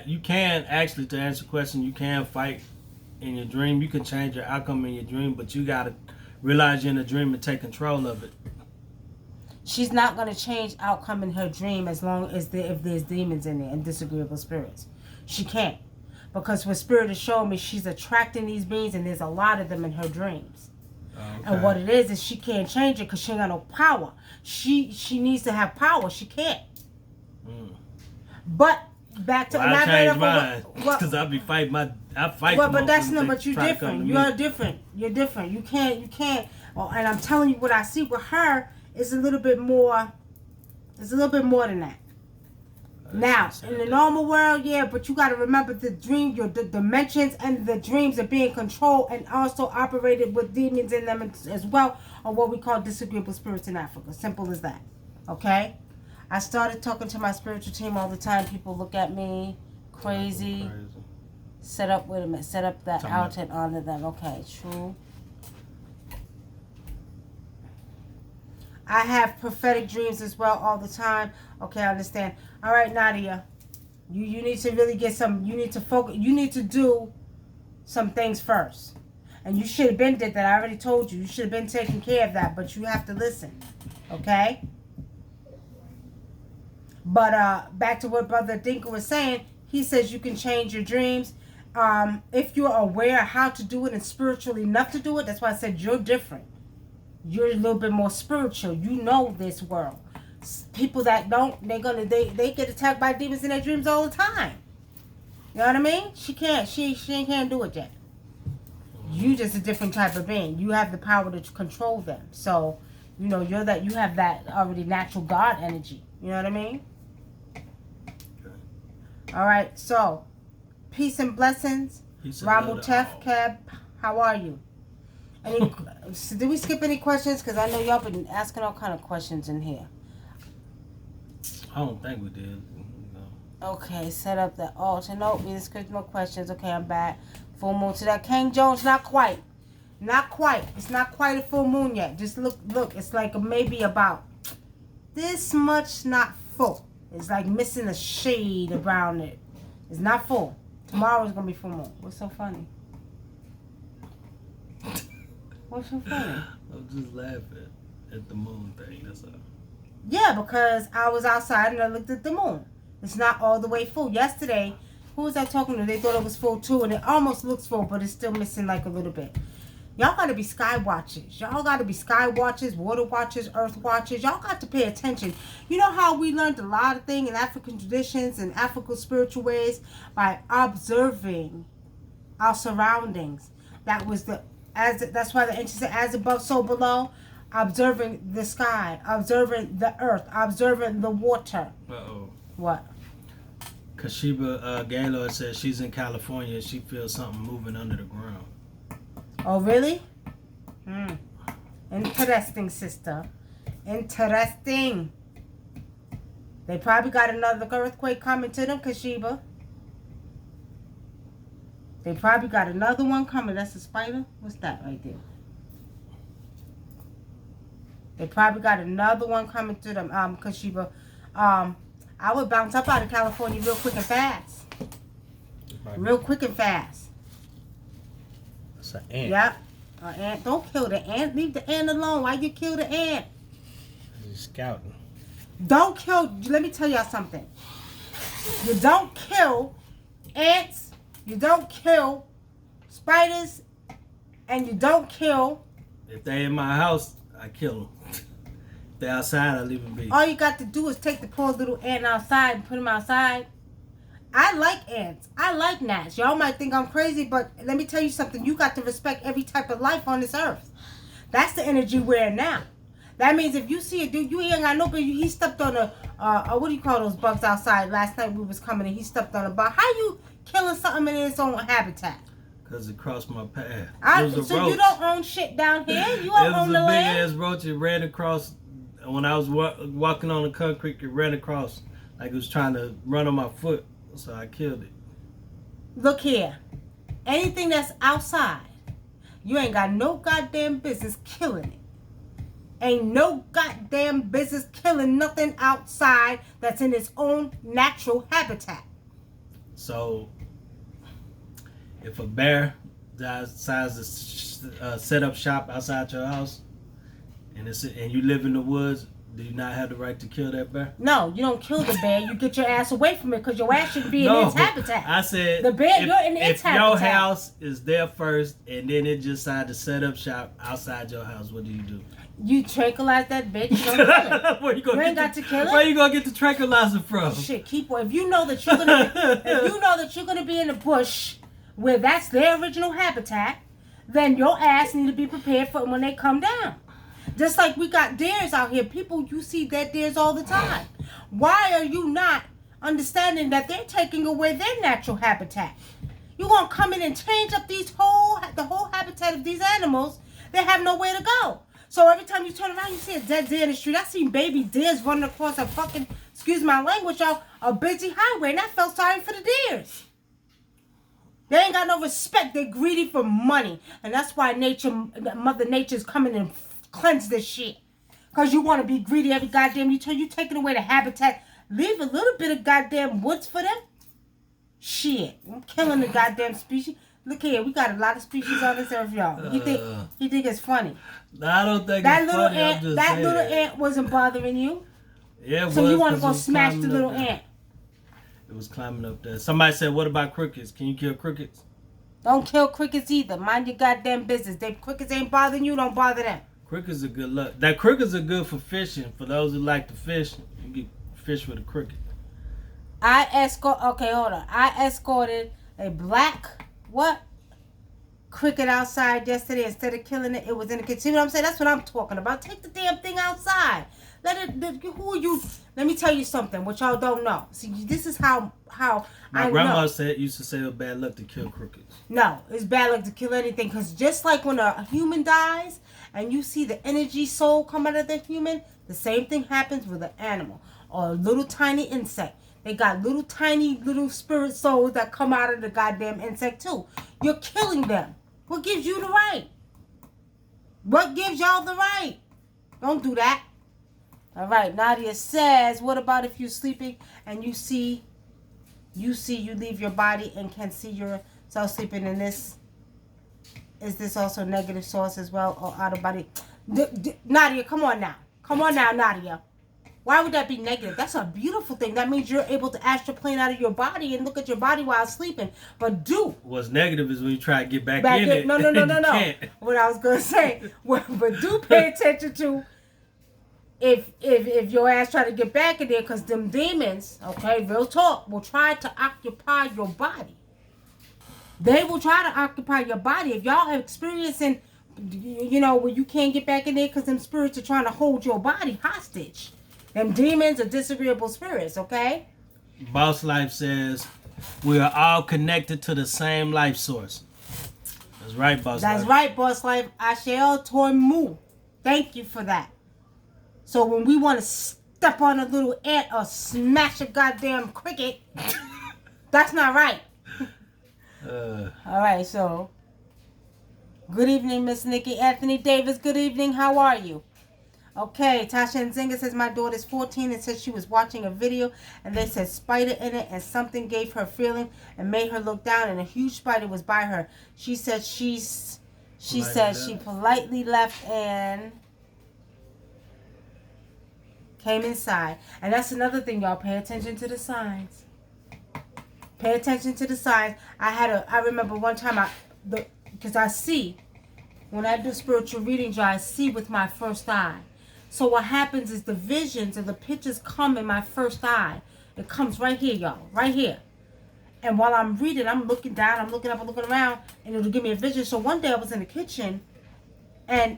You can actually, to answer the question, you can fight in your dream. You can change your outcome in your dream, but you gotta realize you're in a dream and take control of it. She's not going to change outcome in her dream as long as if there's demons in there and disagreeable spirits. She can't. Because what Spirit is showing me, she's attracting these beings and there's a lot of them in her dreams. Okay. And what it is she can't change it because she ain't got no power. She needs to have power. She can't. But back to... Well, I changed mine because I be fighting I fight. Well, but that's not... But you're different. You're different. You're different. You can't... Oh, and I'm telling you what I see with her... It's a little bit more. It's a little bit more than that. Now, in the normal world, yeah, but you got to remember the the dimensions and the dreams are being controlled and also operated with demons in them as well, or what we call disagreeable spirits in Africa. Simple as that. Okay? I started talking to my spiritual team all the time. People look at me crazy. Set up, wait a minute, set up that out and honor them. Okay, true. I have prophetic dreams as well all the time. Okay, I understand. All right, Nadia. You need to really get some... You need to focus. You need to do some things first. And you should have been did that. I already told you. You should have been taking care of that. But you have to listen. Okay? But back to what Brother Adinkra was saying. He says you can change your dreams. If you're aware how to do it and spiritual enough to do it. That's why I said you're different. You're a little bit more spiritual. You know this world. People that don't, they get attacked by demons in their dreams all the time. You know what I mean? She can't do it yet. You just a different type of being. You have the power to control them. So, you know, you have that already natural God energy. You know what I mean? All right. So, peace and blessings. Ramu Tef Keb, how are you? Did we skip any questions? Because I know y'all been asking all kind of questions in here. I don't think we did. No. Okay, set up the altar. No, we didn't skip no questions. Okay, I'm back. Full moon to that. King Jones, not quite. Not quite. It's not quite a full moon yet. Just look. It's like maybe about this much, not full. It's like missing a shade around it. It's not full. Tomorrow's going to be full moon. What's so funny? What's so funny? I'm just laughing at the moon thing, that's all. Yeah, because I was outside and I looked at the moon. It's not all the way full. Yesterday, who was I talking to? They thought it was full too, and it almost looks full, but it's still missing like a little bit. Y'all got to be sky watchers. Y'all got to be sky watchers, water watchers, earth watchers. Y'all got to pay attention. You know how we learned a lot of things in African traditions and African spiritual ways? By observing our surroundings. That's why the ancients said, as above, so below. Observing the sky, observing the earth, observing the water. Uh-oh. What? Kashiba Gaylord says she's in California. She feels something moving under the ground. Oh, really? Interesting, sister. Interesting. They probably got another earthquake coming to them, Kashiba. They probably got another one coming. That's a spider? What's that right there? They probably got another one coming to them, Kashiba. I would bounce up out of California real quick and fast. Real quick and fast. That's an ant. Yep. Ant. Don't kill the ant. Leave the ant alone. Why you kill the ant? He's scouting. Don't kill. Let me tell y'all something. You don't kill ants. You don't kill spiders. And you don't kill... If they in my house, I kill them. If they outside, I leave them be. All you got to do is take the poor little ant outside and put him outside. I like ants. I like gnats. Y'all might think I'm crazy, but let me tell you something. You got to respect every type of life on this earth. That's the energy we're in now. That means if you see a dude, you ain't got no, but he stepped on what do you call those bugs outside? Last night we was coming and he stepped on a bug. How you killing something in its own habitat? Because it crossed my path. So you don't own shit down here? You don't own the land? It was a big ass roach. It ran across, when I was walking on the concrete, it ran across like it was trying to run on my foot. So I killed it. Look here. Anything that's outside, you ain't got no goddamn business killing it. Ain't no goddamn business killing nothing outside that's in its own natural habitat. So if a bear decides to set up shop outside your house, and you live in the woods, do you not have the right to kill that bear? No, you don't kill the bear. You get your ass away from it because your ass should be in its habitat. I said the bear. You're in its habitat. If your house is there first, and then it just decided to set up shop outside your house, what do you do? You tranquilize that bitch. You don't kill it. Where you ain't got to kill it. Where you gonna get the tranquilizer from? Shit, keep. If you know that you're gonna be in the bush where that's their original habitat, then your ass need to be prepared for when they come down. Just like we got deers out here. People, you see dead deers all the time. Why are you not understanding that they're taking away their natural habitat? You're going to come in and change up the whole habitat of these animals. They have nowhere to go. So every time you turn around, you see a dead deer in the street. I seen baby deers running across a fucking, excuse my language, y'all, a busy highway. And I felt sorry for the deers. They ain't got no respect. They're greedy for money. And that's why Mother Nature's coming and cleanse this shit. Because you want to be greedy every goddamn you taking away the habitat. Leave a little bit of goddamn woods for them. Shit. I'm killing the goddamn species. Look here, we got a lot of species on this earth, y'all. You think it's funny? No, I don't think that it's little funny. ant, that little ant wasn't bothering you. Yeah, it so was, you want to go smash the little ant. It was climbing up there. Somebody said, what about crickets? Can you kill crickets? Don't kill crickets either. Mind your goddamn business. If crickets ain't bothering you, don't bother them. Crickets are good luck. That crickets are good for fishing. For those who like to fish, you can fish with a cricket. Okay, hold on. I escorted a black cricket outside yesterday. Instead of killing it, it was in the kitchen. See what I'm saying? That's what I'm talking about. Take the damn thing outside. Who are you? Let me tell you something, which y'all don't know. See, this is how my I grandma know. used to say it was bad luck to kill crickets. No, it's bad luck to kill anything. Because just like when a human dies and you see the energy soul come out of the human, the same thing happens with an animal or a little tiny insect. They got little tiny spirit souls that come out of the goddamn insect too. You're killing them. What gives you the right? What gives y'all the right? Don't do that. All right, Nadia says, what about if you're sleeping and you leave your body and can see yourself sleeping in this? Is this also negative source as well or out of body? Nadia, come on now, Nadia. Why would that be negative? That's a beautiful thing. That means you're able to astroplane out of your body and look at your body while sleeping. But what's negative is when you try to get back in it. No. What I was going to say. But do pay attention to if your ass try to get back in there, because them demons, okay, real talk, will try to occupy your body. They will try to occupy your body. If y'all are experiencing, where you can't get back in there because them spirits are trying to hold your body hostage. Them demons are disagreeable spirits, okay? Boss Life says, we are all connected to the same life source. That's right, Boss Life. That's right, Boss Life. Asheo Toimu. Thank you for that. So when we want to step on a little ant or smash a goddamn cricket, that's not right. All right, so good evening, Miss Nikki. Anthony Davis, good evening. How are you? Okay, Tasha Nzinga says my daughter's 14 and says she was watching a video and they said spider in it and something gave her a feeling and made her look down and a huge spider was by her. She said she politely left and came inside. And that's another thing, y'all. Pay attention to the signs. Pay attention to the signs. I remember one time because I see, when I do spiritual readings, I see with my first eye. So what happens is the visions and the pictures come in my first eye. It comes right here, y'all. Right here. And while I'm reading, I'm looking down, I'm looking up, I'm looking around, and it'll give me a vision. So one day I was in the kitchen, and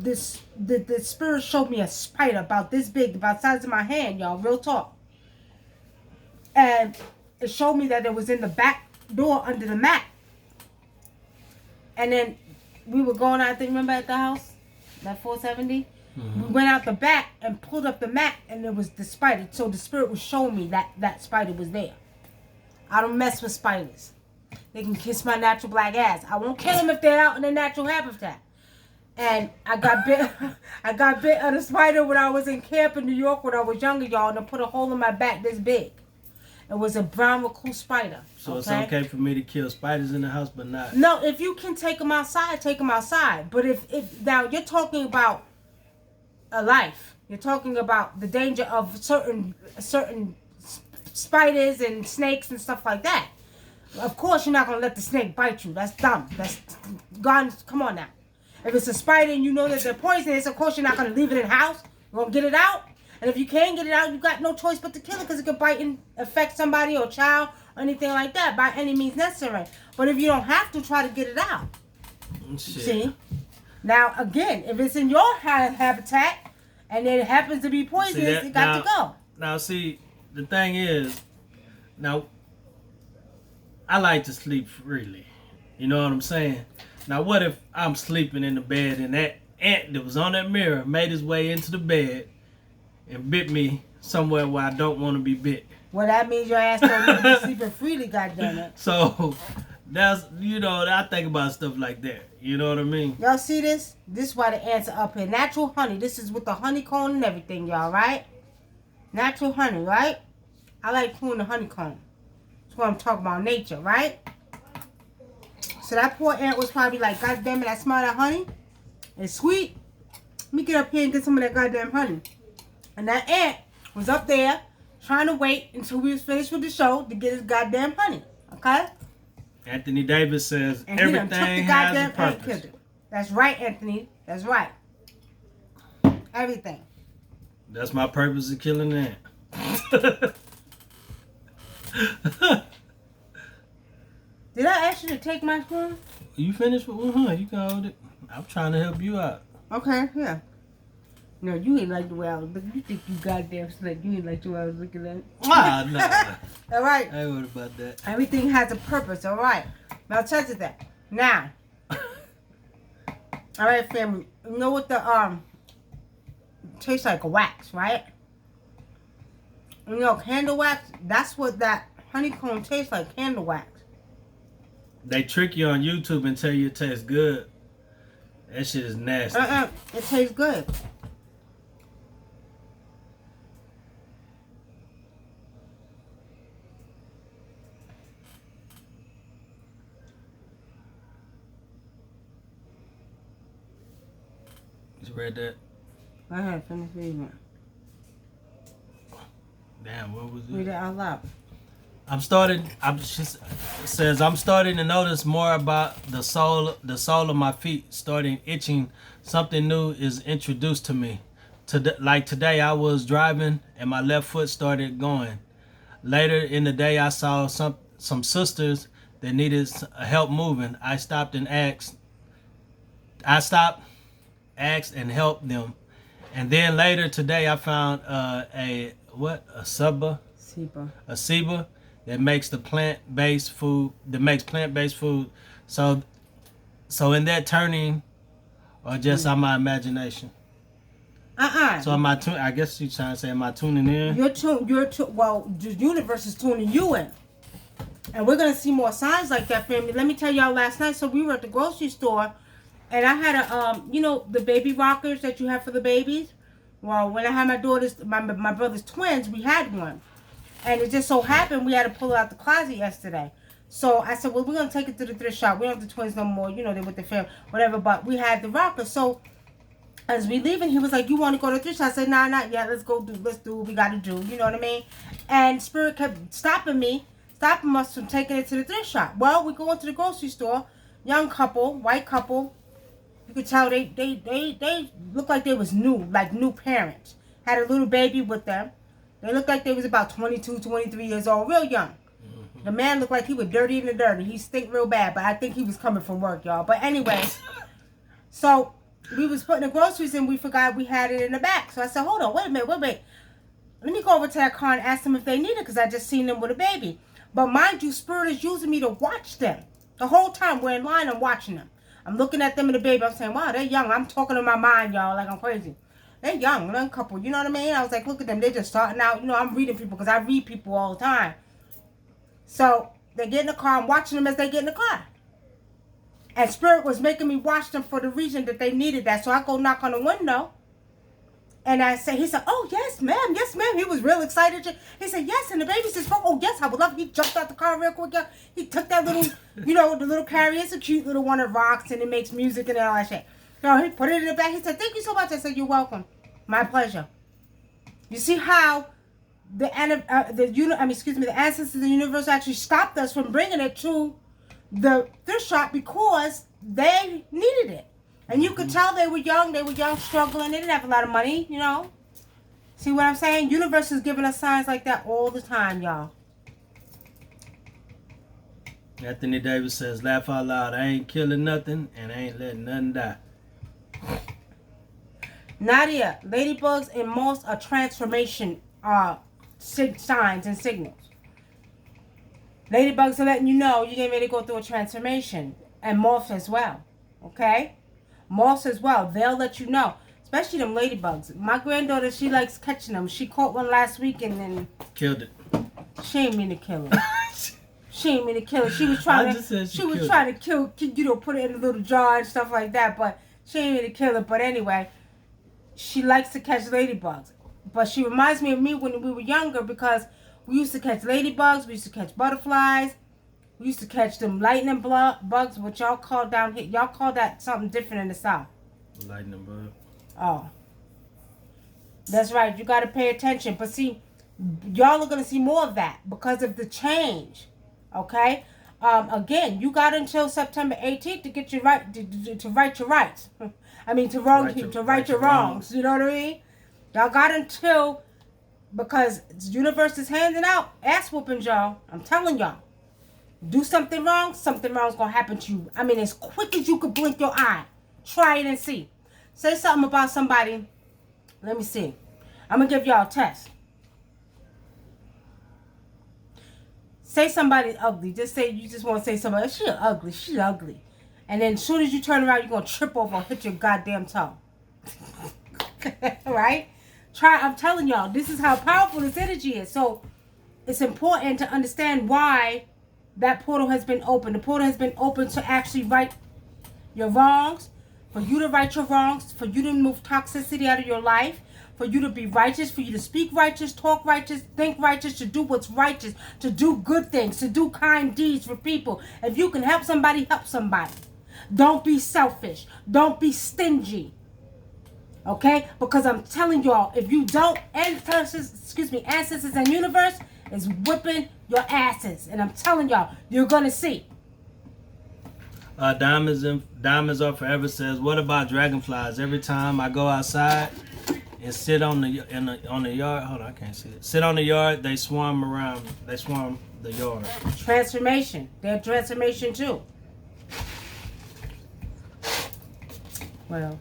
the spirit showed me a spider about this big, about the size of my hand, y'all. Real talk. And it showed me that it was in the back door under the mat. And then we were going out there, remember at the house? That 470? Mm-hmm. We went out the back and pulled up the mat and there was the spider. So the spirit was showing me that spider was there. I don't mess with spiders. They can kiss my natural black ass. I won't kill them if they're out in their natural habitat. And I got bit of the spider when I was in camp in New York when I was younger, y'all, and it put a hole in my back this big. It was a brown recluse spider. So it's okay for me to kill spiders in the house, but not. No, if you can take them outside, take them outside. But if now you're talking about a life, you're talking about the danger of certain spiders and snakes and stuff like that. Of course, you're not gonna let the snake bite you. That's dumb. That's gone. Come on now. If it's a spider and you know that they're poisonous, of course you're not gonna leave it in the house. You're gonna get it out. And if you can't get it out, you got no choice but to kill it because it could bite and affect somebody or a child or anything like that by any means necessary. But if you don't have to, try to get it out. Shit. See? Now, again, if it's in your habitat and it happens to be poisonous, it got to go. Now, see, the thing is, now, I like to sleep freely. You know what I'm saying? Now, what if I'm sleeping in the bed and that ant that was on that mirror made his way into the bed and bit me somewhere where I don't want to be bit? Well, that means your ass don't be sleeping freely, goddammit. So, that's, I think about stuff like that. You know what I mean? Y'all see this? This is why the ants are up here. Natural honey. This is with the honeycomb and everything, y'all, right? Natural honey, right? I like chewing the honeycomb. That's what I'm talking about, nature, right? So that poor ant was probably like, God damn it, I smell that honey. It's sweet. Let me get up here and get some of that goddamn honey. And that ant was up there trying to wait until we was finished with the show to get his goddamn honey. Okay? Anthony Davis says and everything has a purpose. That's right, Anthony. That's right. Everything. That's my purpose of killing an ant. Did I ask you to take my spoon? You finished with one? You can hold it. I'm trying to help you out. Okay, yeah. No, you ain't like the way I was looking. You think you goddamn slick. You ain't like the way I was looking at it. Ah, nah. All right. I ain't worried about that. Everything has a purpose, all right. Now, touch it that. Now. All right, family. You know what the, tastes like a wax, right? You know, candle wax, that's what that honeycomb tastes like, candle wax. They trick you on YouTube and tell you it tastes good. That shit is nasty. It tastes good. You read that? I had finished reading it. Damn, what was it? Read it out loud. I'm starting to notice more about the sole of my feet starting itching. Something new is introduced to me. Like today I was driving and my left foot started going. Later in the day I saw some sisters that needed help moving. I stopped, asked and helped them. And then later today I found a ceiba that makes plant-based food. So in that turning, or just on my imagination. So I guess you're trying to say, am I tuning in? Well, the universe is tuning you in. And we're going to see more signs like that, family. Let me tell y'all, last night, so we were at the grocery store, and I had the baby rockers that you have for the babies. Well, when I had my brother's twins, we had one. And it just so happened we had to pull it out the closet yesterday. So I said, well, we're going to take it to the thrift shop. We don't have the twins no more. You know, they're with the family, whatever. But we had the rocker. So as we leaving, he was like, you want to go to the thrift shop? I said, nah, not yet. Let's do what we got to do. You know what I mean? And Spirit kept stopping us from taking it to the thrift shop. Well, we go into the grocery store. Young couple, white couple. You could tell they looked like they was new parents. Had a little baby with them. They looked like they was about 22, 23 years old, real young. Mm-hmm. The man looked like he was dirty in the dirty. He stink real bad, but I think he was coming from work, y'all. But anyway, so we was putting the groceries in. We forgot we had it in the back. So I said, hold on, wait a minute. Let me go over to that car and ask them if they need it because I just seen them with a baby. But mind you, Spirit is using me to watch them. The whole time we're in line, I'm watching them. I'm looking at them and the baby. I'm saying, wow, they're young. I'm talking in my mind, y'all, like I'm crazy. They're young couple, you know what I mean? I was like, look at them. They're just starting out. You know, I'm reading people because I read people all the time. So they get in the car. I'm watching them as they get in the car. And Spirit was making me watch them for the reason that they needed that. So I go knock on the window. And he said, oh, yes, ma'am. Yes, ma'am. He was real excited. He said, yes. And the baby says, oh, yes, I would love it. He jumped out the car real quick. He took that little, the little carrier. It's a cute little one that rocks and it makes music and all that shit. He put it in the back. He said, thank you so much. I said, you're welcome. My pleasure. You see how the ancestors of the universe actually stopped us from bringing it to the thrift shop because they needed it. And you could tell they were young, struggling, they didn't have a lot of money, See what I'm saying? Universe is giving us signs like that all the time, y'all. Anthony Davis says, laugh out loud, I ain't killing nothing and I ain't letting nothing die. Nadia, ladybugs and moths are transformation signs and signals. Ladybugs are letting you know you're getting ready to go through a transformation. And moths as well. Okay? Moths as well. They'll let you know. Especially them ladybugs. My granddaughter, she likes catching them. She caught one last week and then... Killed it. She ain't mean to kill it. She ain't mean to kill it. She was trying to kill, put it in a little jar and stuff like that. But she ain't mean to kill it. But anyway, she likes to catch ladybugs. But she reminds me of me when we were younger because we used to catch ladybugs. We used to catch butterflies. We used to catch them lightning bugs, which y'all call down here. Y'all call that something different in the South. Lightning bug. Oh. That's right. You got to pay attention. But see, y'all are going to see more of that because of the change. Okay? Again, you got until September 18th to get your right, to right your rights. I mean, to right your wrongs. You know what I mean? Y'all got until, because the universe is handing out ass whoopings, y'all. I'm telling y'all. Do something wrong's going to happen to you. I mean, as quick as you could blink your eye. Try it and see. Say something about somebody. Let me see. I'm going to give y'all a test. Say somebody's ugly. Just say, you just want to say somebody, she's ugly. And then as soon as you turn around, you're going to trip over and hit your goddamn toe. Right? I'm telling y'all, this is how powerful this energy is. So, it's important to understand why that portal has been opened. The portal has been opened to actually right your wrongs, for you to right your wrongs, for you to move toxicity out of your life, for you to be righteous, for you to speak righteous, talk righteous, think righteous, to do what's righteous, to do good things, to do kind deeds for people. If you can help somebody, help somebody. Don't be selfish. Don't be stingy. Okay? Because I'm telling y'all, if you don't, ancestors and universe is whipping your asses. And I'm telling y'all, you're going to see. Diamonds Are Forever says, what about dragonflies? Every time I go outside and sit on the yard, hold on, I can't see it. Sit on the yard, they swarm around. They swarm the yard. Transformation. They're transformation too. Well.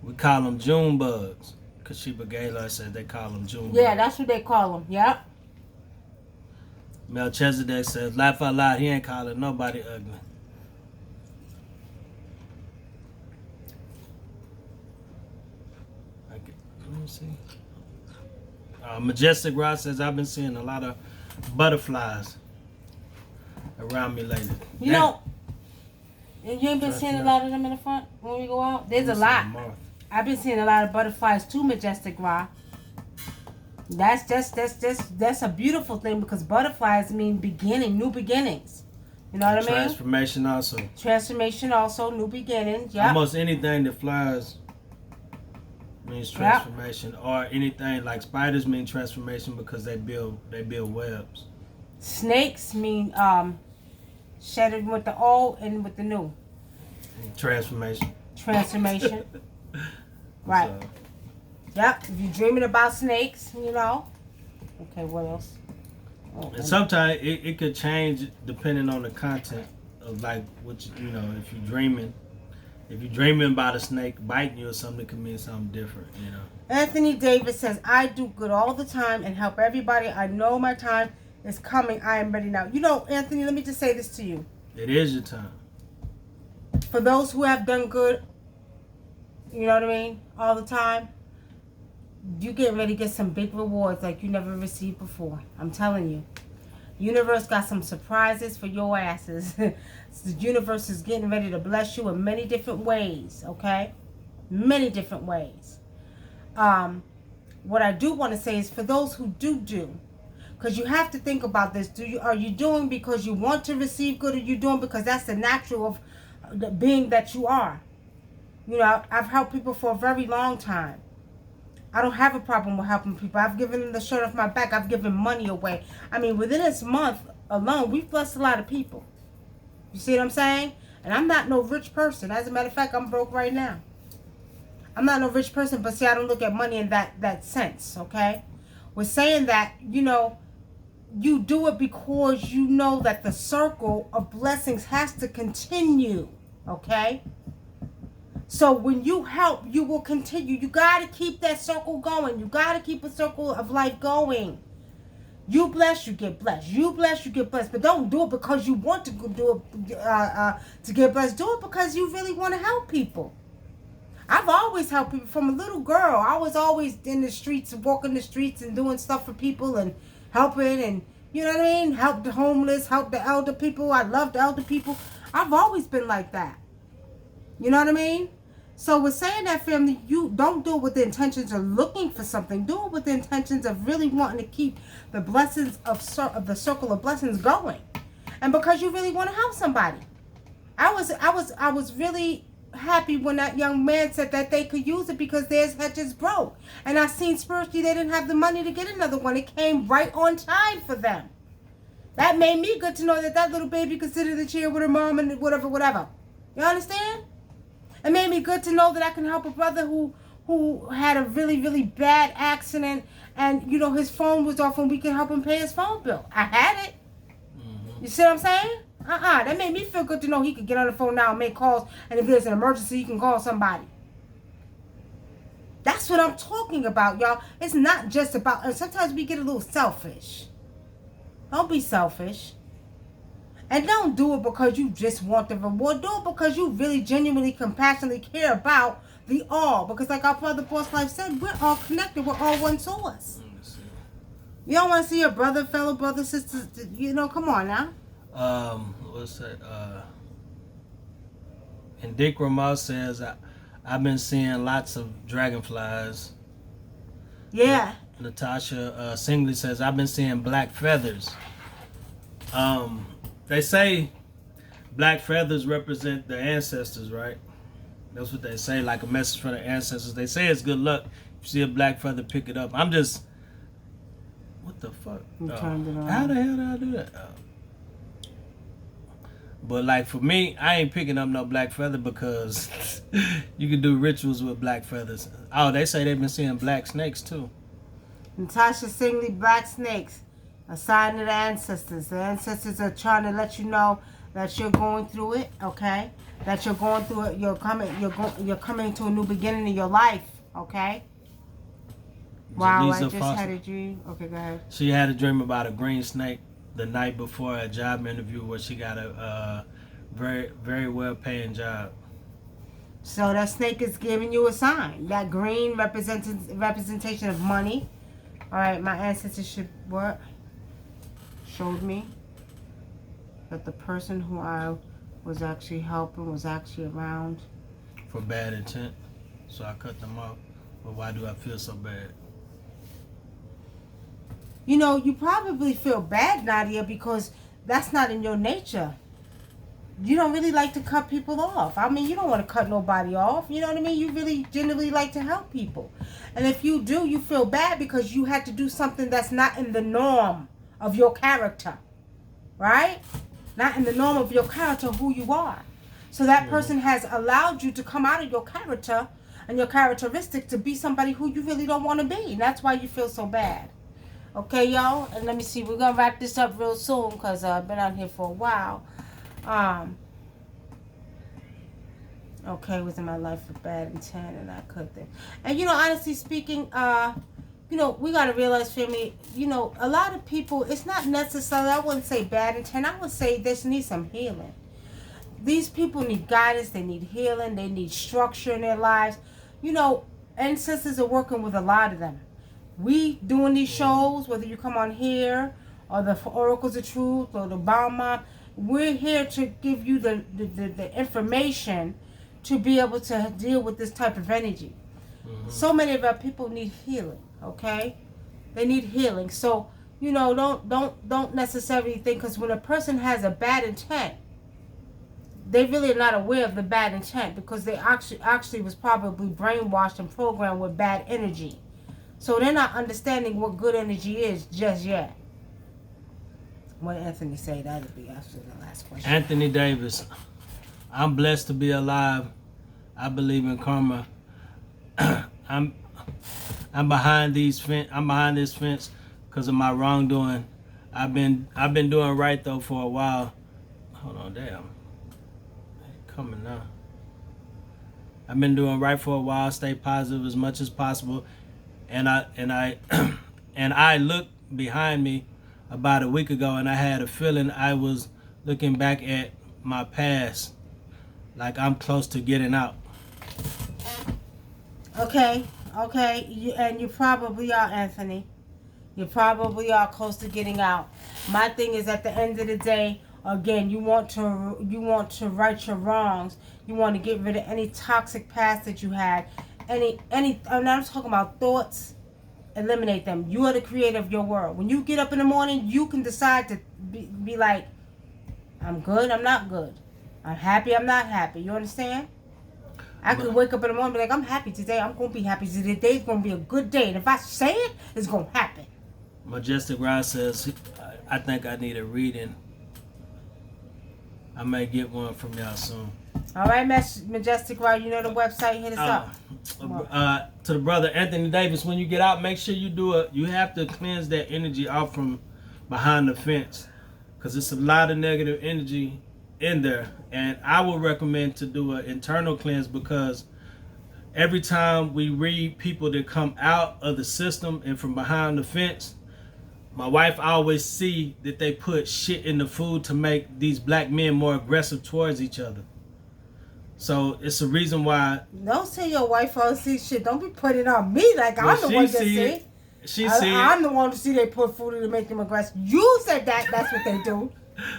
We call them June bugs. Kashiba Gaylor said they call them June bugs. Yeah, that's what they call them. Yep. Melchizedek says, laugh out loud, he ain't calling nobody ugly. Okay, let me see. Majestic Rod says, I've been seeing a lot of butterflies around me lately. You ain't been seeing a lot of them in the front when we go out? There's a lot. I've been seeing a lot of butterflies too, Majestic Ra. That's a beautiful thing because butterflies mean beginning, new beginnings. You know what I mean? Transformation also. Transformation also, new beginnings. Yeah. Almost anything that flies means transformation, or anything like spiders mean transformation because they build webs. Snakes mean shedding with the old and with the new. Transformation. Right. So. Yep. If you're dreaming about snakes, Okay, what else? And sometimes it could change depending on the content of like what if you're dreaming. If you're dreaming about a snake biting you or something, it could mean something different, Anthony Davis says, I do good all the time and help everybody. I know my time is coming. I am ready now. Anthony, let me just say this to you. It is your time. For those who have done good, you know what I mean, all the time, you get ready to get some big rewards like you never received before. I'm telling you. Universe got some surprises for your asses. The universe is getting ready to bless you in many different ways, okay? Many different ways. What I do want to say is for those who do, because you have to think about this. Are you doing because you want to receive good, or you doing because that's the natural of the being that you are? You know, I've helped people for a very long time. I don't have a problem with helping people. I've given them the shirt off my back. I've given money away. I mean, within this month alone, we've blessed a lot of people. You see what I'm saying? And I'm not no rich person. As a matter of fact, I'm broke right now. I'm not no rich person, but see, I don't look at money in that sense, okay? We're saying that, you know, you do it because you know that the circle of blessings has to continue, okay? So when you help, you will continue. You got to keep that circle going. You got to keep a circle of life going. You bless, you get blessed. You bless, you get blessed. But don't do it because you want to do it to get blessed. Do it because you really want to help people. I've always helped people from a little girl. I was always in the streets, walking the streets and doing stuff for people and helping and, you know what I mean? Help the homeless, help the elder people. I love the elder people. I've always been like that. You know what I mean? So we're saying that, family, you don't do it with the intentions of looking for something. Do it with the intentions of really wanting to keep the blessings of the circle of blessings going. And because you really want to help somebody. I was really happy when that young man said that they could use it because theirs had just broke. And I seen spiritually they didn't have the money to get another one. It came right on time for them. That made me good to know that little baby could sit in the chair with her mom and whatever. You understand? It made me good to know that I can help a brother who had a really, really bad accident and, you know, his phone was off and we can help him pay his phone bill. I had it. You see what I'm saying? That made me feel good to know he could get on the phone now and make calls, and if there's an emergency, he can call somebody. That's what I'm talking about, y'all. It's not just about, and sometimes we get a little selfish. Don't be selfish. And don't do it because you just want the reward. Do it because you really genuinely, compassionately care about the all. Because like our brother Boss Life said, we're all connected. We're all one source. You don't want to see your brother, fellow brother, sisters, you know, come on now. What's that? And Dick Ramah says, I've been seeing lots of dragonflies. Yeah. Natasha Singley says, I've been seeing black feathers. They say black feathers represent the ancestors, right? That's what they say, like a message from the ancestors. They say it's good luck. If you see a black feather, pick it up. I'm just, what the fuck? How the hell did I do that? But like for me, I ain't picking up no black feather because you can do rituals with black feathers. Oh, they say they've been seeing black snakes too. Natasha Singley, black snakes, a sign of the ancestors. The ancestors are trying to let you know that you're going through it, okay? That you're going through it. You're coming to a new beginning in your life, okay? Wow, I just had a dream. Okay, go ahead. She had a dream about a green snake the night before a job interview where she got a very, very well-paying job. So that snake is giving you a sign. That green representation of money. All right, my ancestors showed me that the person who I was actually helping was actually around. For bad intent. So I cut them off. But why do I feel so bad? You know, you probably feel bad, Nadia, because that's not in your nature. You don't really like to cut people off. I mean, you don't want to cut nobody off. You know what I mean? You really genuinely like to help people. And if you do, you feel bad because you had to do something that's not in the norm of your character. Right? Not in the norm of your character, who you are. So that person has allowed you to come out of your character and your characteristic to be somebody who you really don't want to be. And that's why you feel so bad. Okay, y'all? And let me see. We're going to wrap this up real soon because I've been out here for a while. Okay, was in my life with bad intent and I cut them. And, you know, honestly speaking, you know, we got to realize, family, you know, a lot of people, it's not necessarily, I wouldn't say bad intent. I would say this needs some healing. These people need guidance. They need healing. They need structure in their lives. You know, ancestors are working with a lot of them. We doing these shows, whether you come on here or the Oracles of Truth or the Balma. We're here to give you the information to be able to deal with this type of energy. So many of our people need healing, okay? They need healing. So, don't necessarily think, because when a person has a bad intent, they really are not aware of the bad intent, because they actually was probably brainwashed and programmed with bad energy. So they're not understanding what good energy is just yet. What did Anthony say? That would be actually the last question. Anthony Davis, I'm blessed to be alive. I believe in karma. I'm behind this fence because of my wrongdoing. I've been doing right though for a while. Hold on, damn. Coming now. I've been doing right for a while. Stay positive as much as possible, and I looked behind me about a week ago, and I had a feeling I was looking back at my past, like I'm close to getting out. Okay, you probably are, Anthony. You probably are close to getting out. My thing is, at the end of the day, again, you want to right your wrongs. You want to get rid of any toxic past that you had. I'm not talking about thoughts. Eliminate them. You are the creator of your world. When you get up in the morning, you can decide to be like, I'm good, I'm not good. I'm happy, I'm not happy. You understand? I could wake up in the morning and be like, I'm happy today. I'm going to be happy. Today's going to be a good day. And if I say it, it's going to happen. Majestic Rod says, I think I need a reading. I may get one from y'all soon. All right, Majestic Rod, you know the website. Hit us up. To the brother Anthony Davis, when you get out, make sure you have to cleanse that energy off from behind the fence, because it's a lot of negative energy in there. And I would recommend to do an internal cleanse, because every time we read people that come out of the system and from behind the fence, my wife always see that they put shit in the food to make these black men more aggressive towards each other. So it's a reason why. Don't say your wife all see shit. Don't be putting it on me like I'm the one that see. I'm the one to see they put food in to make them aggressive. You said that. That's what they do.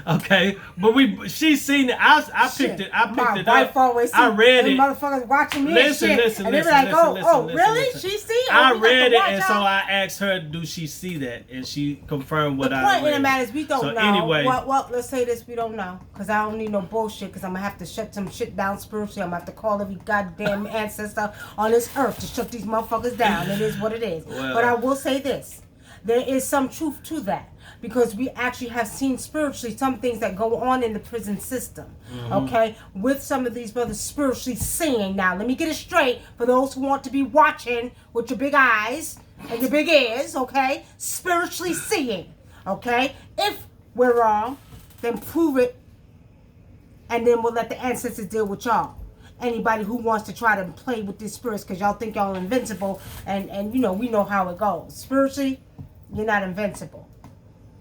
Okay, but she's seen it. I picked it. I picked it up. I read it. Motherfuckers watching me listen, and shit. Listen, and they be like, really? She see? I read it, and so I asked her, do she see that? And she confirmed what I read. The point in the matter is we don't know. Anyway. Well, let's say this, we don't know. Because I don't need no bullshit, because I'm going to have to shut some shit down spiritually. I'm going to have to call every goddamn ancestor on this earth to shut these motherfuckers down. It is what it is. Well, but I will say this. There is some truth to that. Because we actually have seen spiritually some things that go on in the prison system, okay? With some of these brothers spiritually seeing. Now, let me get it straight for those who want to be watching with your big eyes and your big ears, okay? Spiritually seeing, okay? If we're wrong, then prove it, and then we'll let the ancestors deal with y'all. Anybody who wants to try to play with these spirits because y'all think y'all invincible, and we know how it goes. Spiritually, you're not invincible.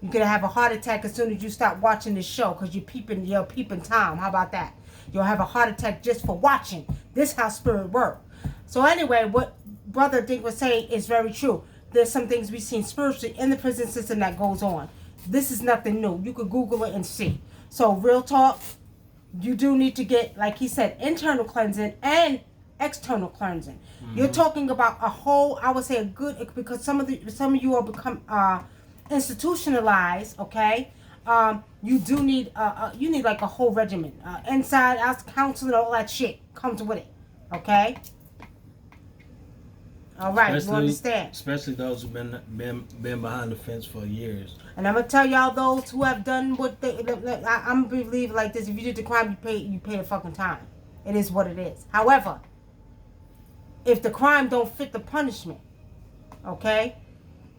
You're going to have a heart attack as soon as you stop watching this show, because you're peeping Tom. How about that? You'll have a heart attack just for watching. This is how spirit works. So anyway, what Brother Dink was saying is very true. There's some things we've seen spiritually in the prison system that goes on. This is nothing new. You could Google it and see. So real talk, you do need to get, like he said, internal cleansing and external cleansing. You're talking about a whole, I would say a good, because some of you are become institutionalized, okay? You do need you need like a whole regimen, inside out counseling, all that shit comes with it, okay? All right, you understand? Especially those who've been behind the fence for years. And I'm gonna tell y'all, those who have done what I'm believe like this: if you did the crime, you pay the fucking time. It is what it is. However, if the crime don't fit the punishment, okay?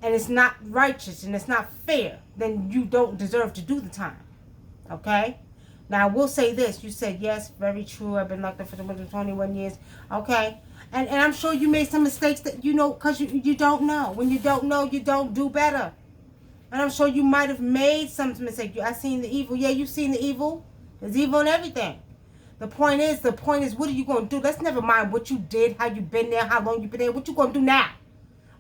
And it's not righteous and it's not fair, then you don't deserve to do the time. Okay? Now, I will say this. You said, yes, very true. I've been locked up for 21 years. Okay? And I'm sure you made some mistakes that, because you don't know. When you don't know, you don't do better. And I'm sure you might have made some mistakes. I seen the evil. Yeah, you've seen the evil. There's evil in everything. The point is, what are you going to do? Let's never mind what you did, how you been there, how long you been there. What you going to do now?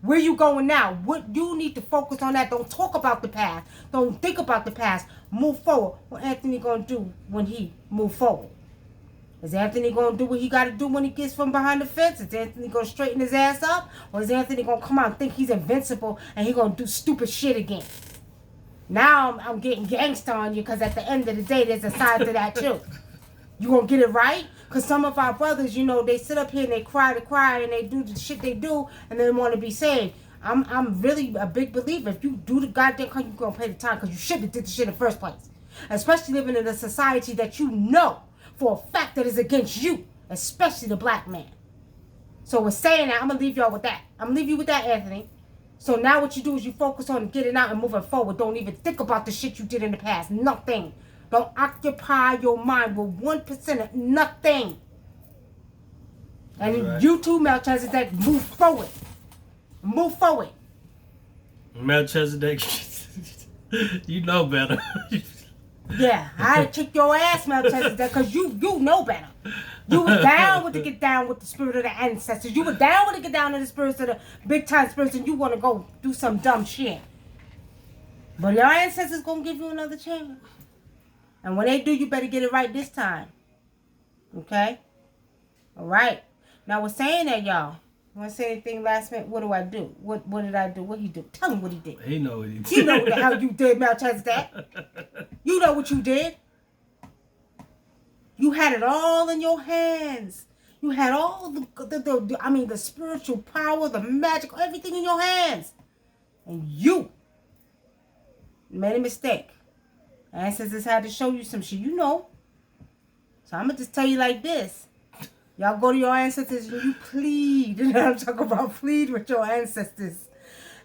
Where you going now? What you need to focus on that. Don't talk about the past. Don't think about the past. Move forward. What Anthony gonna do when he move forward? Is Anthony gonna do what he gotta do when he gets from behind the fence? Is Anthony gonna straighten his ass up? Or is Anthony gonna come out and think he's invincible and he gonna do stupid shit again? Now I'm getting gangster on you because at the end of the day, there's a side to that too. You gonna get it right? Because some of our brothers, you know, they sit up here and they cry and they do the shit they do and they want to be saved. I'm really a big believer. If you do the goddamn crime, you're gonna pay the time because you shouldn't have did the shit in the first place. Especially living in a society that you know for a fact that is against you, especially the black man. So with saying that, I'm gonna leave y'all with that. I'm gonna leave you with that, Anthony. So now what you do is you focus on getting out and moving forward. Don't even think about the shit you did in the past. Nothing. Don't occupy your mind with 1% of nothing. And right. You too, Melchizedek, move forward. Move forward. Melchizedek, you know better. Yeah, I kick your ass, Melchizedek, because you know better. You were down with to get down with the spirit of the ancestors. You were down with to get down with the spirits of the big time spirits, and you want to go do some dumb shit. But your ancestors going to give you another chance. And when they do, you better get it right this time. Okay? All right. Now, we're saying that, y'all. Want to say anything last minute? What do I do? What did I do? What he do? Tell him what he did. He know what he did. You know what the hell you did, Melchizedek. You know what you did. You had it all in your hands. You had all the spiritual power, the magic, everything in your hands. And you made a mistake. Ancestors had to show you some shit, you know. So I'm going to just tell you like this. Y'all go to your ancestors and you plead. You know what I'm talking about? Plead with your ancestors.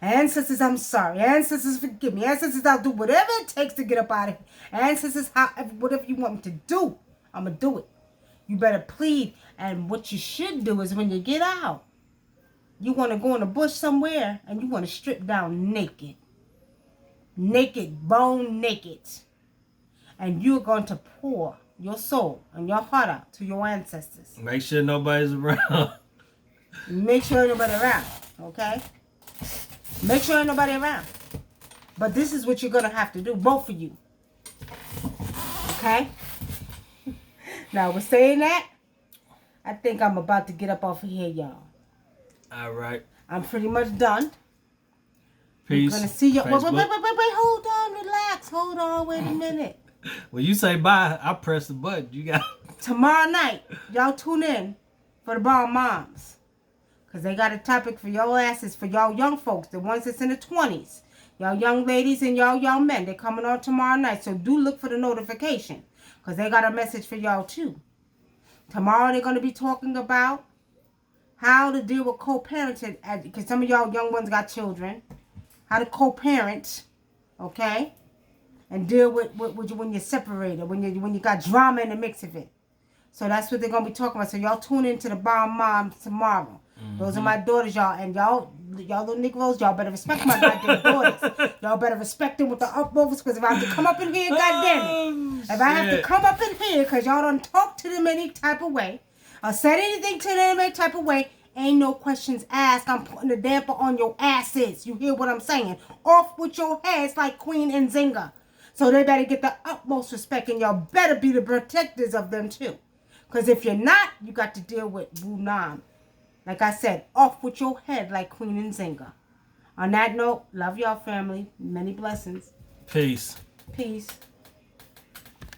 Ancestors, I'm sorry. Ancestors, forgive me. Ancestors, I'll do whatever it takes to get up out of here. Ancestors, whatever you want me to do, I'm going to do it. You better plead. And what you should do is when you get out, you want to go in the bush somewhere and you want to strip down naked. Naked, bone naked. And you're going to pour your soul and your heart out to your ancestors. Make sure nobody's around. Make sure ain't nobody around, okay? Make sure ain't nobody around. But this is what you're going to have to do, both of you. Okay? Now, we're saying that. I think I'm about to get up off of here, y'all. All right. I'm pretty much done. Peace. We're going to see you. Wait, hold on, relax. Hold on, wait a minute. When you say bye, I press the button. You got tomorrow night, y'all tune in for the Bomb Moms. Because they got a topic for y'all asses, for y'all young folks, the ones that's in the 20s. Y'all young ladies and y'all young men. They're coming on tomorrow night. So do look for the notification. Because they got a message for y'all too. Tomorrow they're going to be talking about how to deal with co-parenting. Because some of y'all young ones got children. How to co-parent. Okay? And deal with when you're separated, when you got drama in the mix of it. So that's what they're gonna be talking about. So y'all tune into the Bomb Moms tomorrow. Mm-hmm. Those are my daughters, y'all, and y'all little Negroes, y'all better respect my goddamn daughters. Y'all better respect them with the utmost, because if I have to come up in here, goddamn it, if I have to come up in here, because y'all don't talk to them any type of way, or said anything to them any type of way, ain't no questions asked. I'm putting the damper on your asses. You hear what I'm saying? Off with your heads like Queen Nzinga. So they better get the utmost respect, and y'all better be the protectors of them too. Because if you're not, you got to deal with Wunam. Like I said, off with your head like Queen Nzinga. On that note, love y'all family. Many blessings. Peace. Peace.